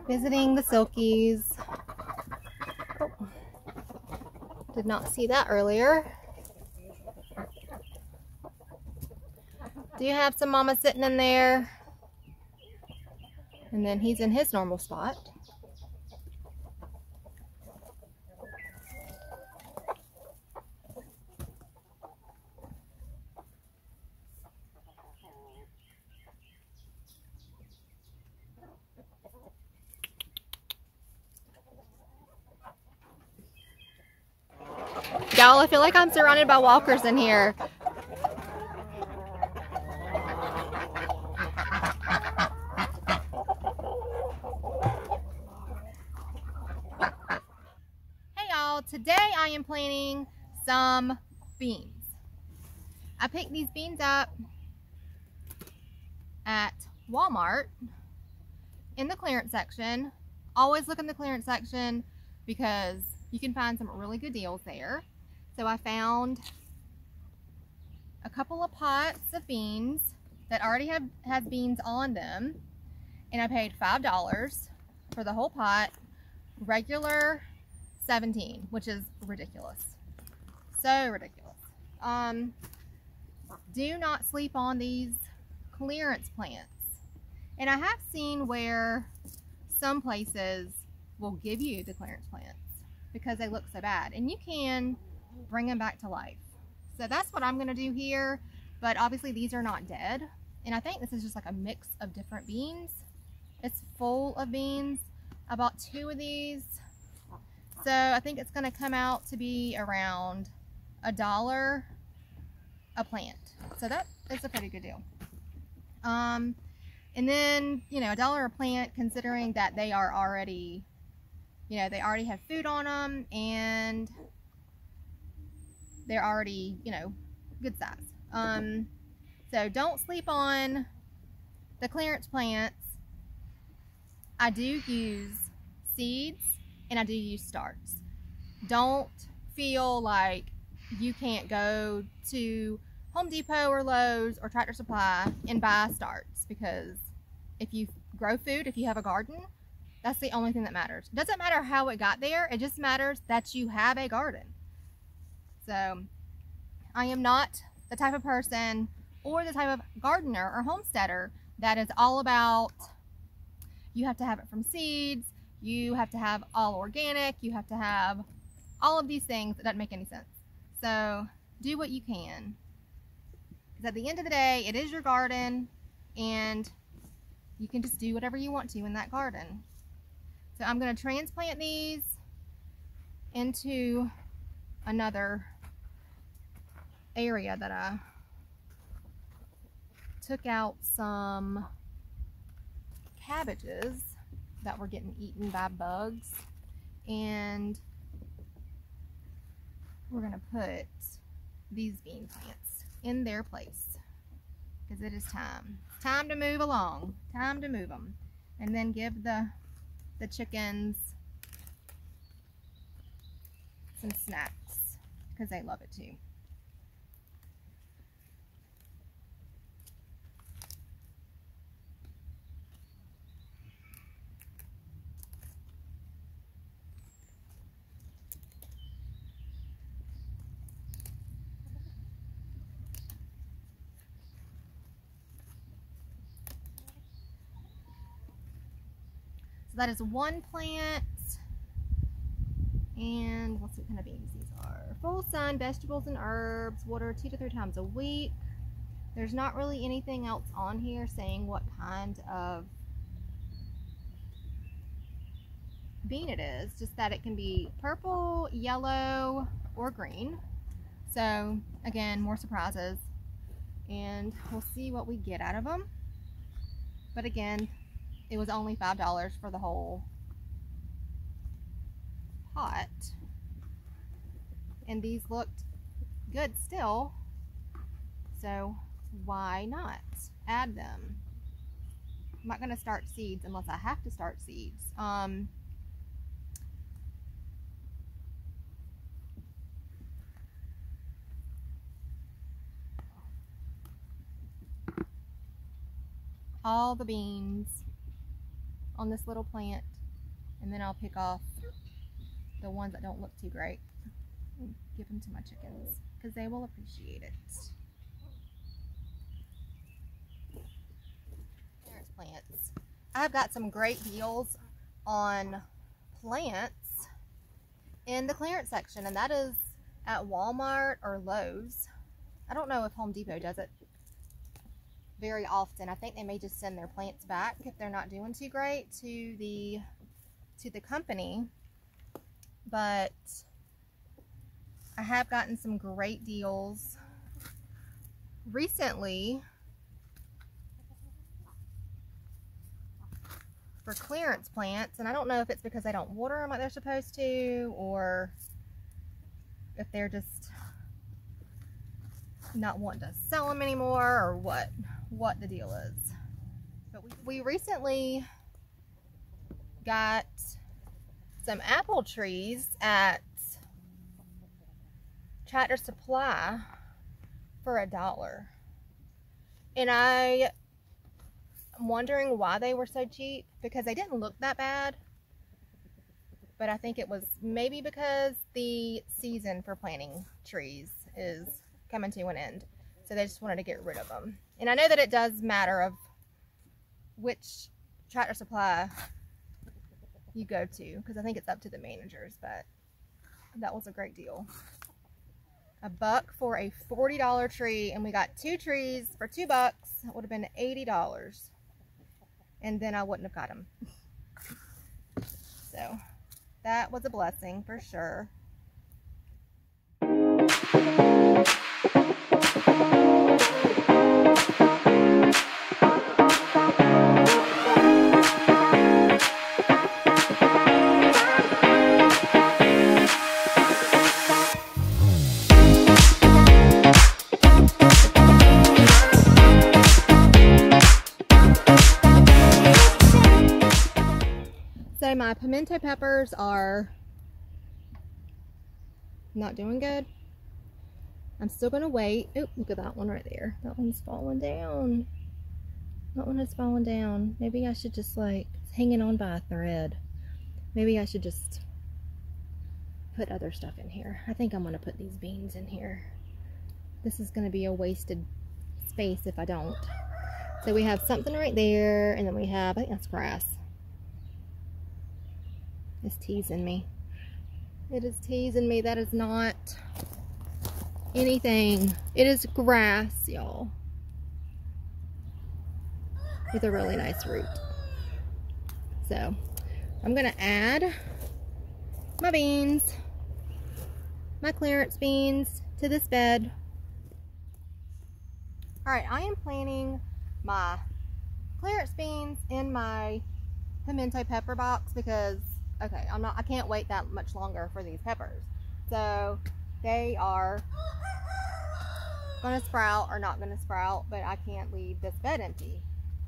Visiting the Silkies. Oh, did not see that earlier. Do you have some mama sitting in there? And then he's in his normal spot. Y'all, I feel like I'm surrounded by walkers in here. Hey y'all, today I am planting some beans. I picked these beans up at Walmart in the clearance section. Always look in the clearance section because you can find some really good deals there. So I found a couple of pots of beans that already has beans on them, and I paid $5 for the whole pot. Regular $17, which is ridiculous. So ridiculous. Do not sleep on these clearance plants. And I have seen where some places will give you the clearance plants because they look so bad, and you can bring them back to life. So that's what I'm going to do here, but obviously these are not dead, and I think this is just like a mix of different beans. It's full of beans. I bought 2 of these, so I think it's going to come out to be around $1 a plant. So that is a pretty good deal. And then, you know, $1 a plant, considering that they are already, you know, they already have food on them and they're already, you know, good size. So don't sleep on the clearance plants. I do use seeds and I do use starts. Don't feel like you can't go to Home Depot or Lowe's or Tractor Supply and buy starts, because if you grow food, if you have a garden, that's the only thing that matters. It doesn't matter how it got there, it just matters that you have a garden. So I am not the type of person or the type of gardener or homesteader that is all about, you have to have it from seeds, you have to have all organic, you have to have all of these things. That doesn't make any sense. So do what you can, because at the end of the day, it is your garden and you can just do whatever you want to in that garden. So I'm going to transplant these into another area that I took out some cabbages that were getting eaten by bugs, and we're going to put these bean plants in their place because it is time. It's time to move along. Time to move them, and then give the chickens some snacks because they love it too. So that is one plant. And let's see what kind of beans these are. Full sun, vegetables and herbs, water 2 to 3 times a week. There's not really anything else on here saying what kind of bean it is, just that it can be purple, yellow, or green. So again, more surprises, and we'll see what we get out of them. But again, it was only $5 for the whole pot, and these looked good still, so why not add them? I'm not going to start seeds unless I have to start seeds. All the beans on this little plant, and then I'll pick off the ones that don't look too great and give them to my chickens because they will appreciate it. Plants. I've got some great deals on plants in the clearance section, and that is at Walmart or Lowe's. I don't know if Home Depot does it very often. I think they may just send their plants back if they're not doing too great to the company, but I have gotten some great deals recently for clearance plants, and I don't know if it's because they don't water them like they're supposed to, or if they're just not wanting to sell them anymore, or what the deal is. But we recently got some apple trees at Tractor Supply for $1, and I'm wondering why they were so cheap, because they didn't look that bad, but I think it was maybe because the season for planting trees is coming to an end, so they just wanted to get rid of them. And I know that it does matter of which Tractor Supply you go to, because I think it's up to the managers, but that was a great deal. $1 for a $40 tree, and we got 2 trees for $2. That would have been $80, and then I wouldn't have got them. So that was a blessing for sure. So my pimento peppers are not doing good. I'm still gonna wait. Oh, look at that one right there. That one's falling down. That one is falling down. Maybe I should just, like, it's hanging on by a thread. Maybe I should just put other stuff in here. I think I'm gonna put these beans in here. This is gonna be a wasted space if I don't. So we have something right there, and then we have, I think that's grass. It's teasing me. It is teasing me. That is not anything. It is grass, y'all, with a really nice root. So I'm gonna add my beans, my clearance beans, to this bed. All right, I am planting my clearance beans in my pimento pepper box because, okay, I can't wait that much longer for these peppers. So they are gonna sprout or not gonna sprout, but I can't leave this bed empty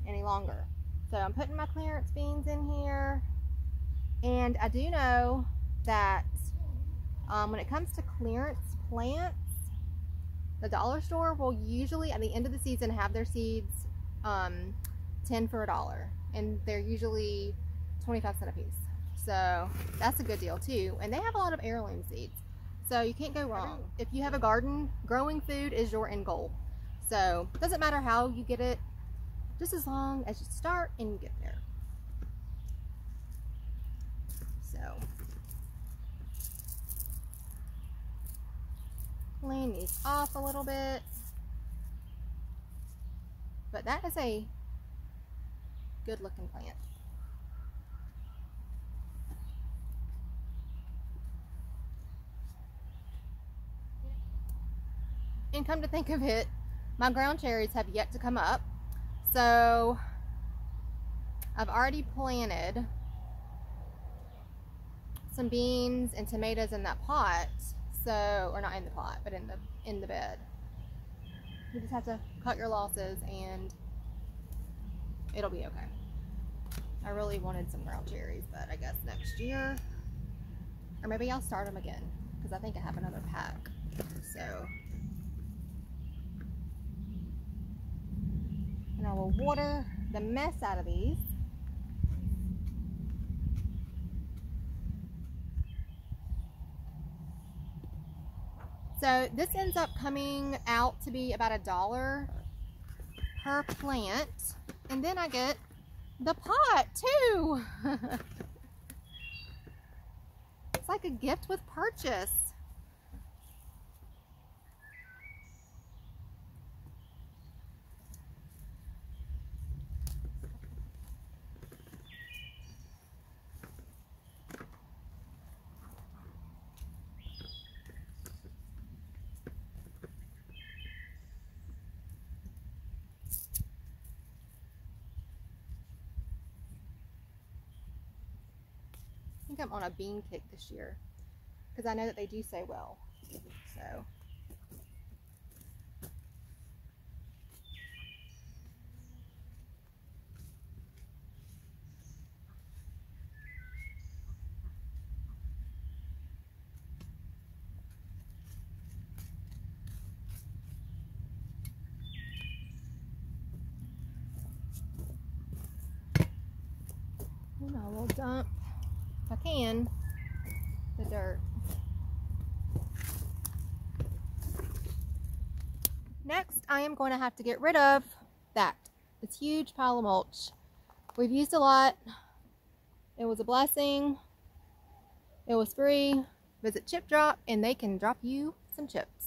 any longer. So I'm putting my clearance beans in here, and I do know that when it comes to clearance plants, the dollar store will usually at the end of the season have their seeds 10 for $1, and they're usually 25 cents a piece. So that's a good deal too. And they have a lot of heirloom seeds, so you can't go wrong. If you have a garden, growing food is your end goal. So it doesn't matter how you get it, just as long as you start and you get there. So clean these off a little bit. But that is a good looking plant. And come to think of it, my ground cherries have yet to come up. So I've already planted some beans and tomatoes in that pot. So, or not in the pot, but in the bed. You just have to cut your losses and it'll be okay. I really wanted some ground cherries, but I guess next year, or maybe I'll start them again because I think I have another pack. So, and I will water the mess out of these. So this ends up coming out to be about $1 per plant. And then I get the pot too. It's like a gift with purchase. I think I'm on a bean kick this year because I know that they do so well. So and I will dump, if I can, the dirt. Next, I am going to have to get rid of this huge pile of mulch. We've used a lot. It was a blessing. It was free. Visit Chip Drop and they can drop you some chips.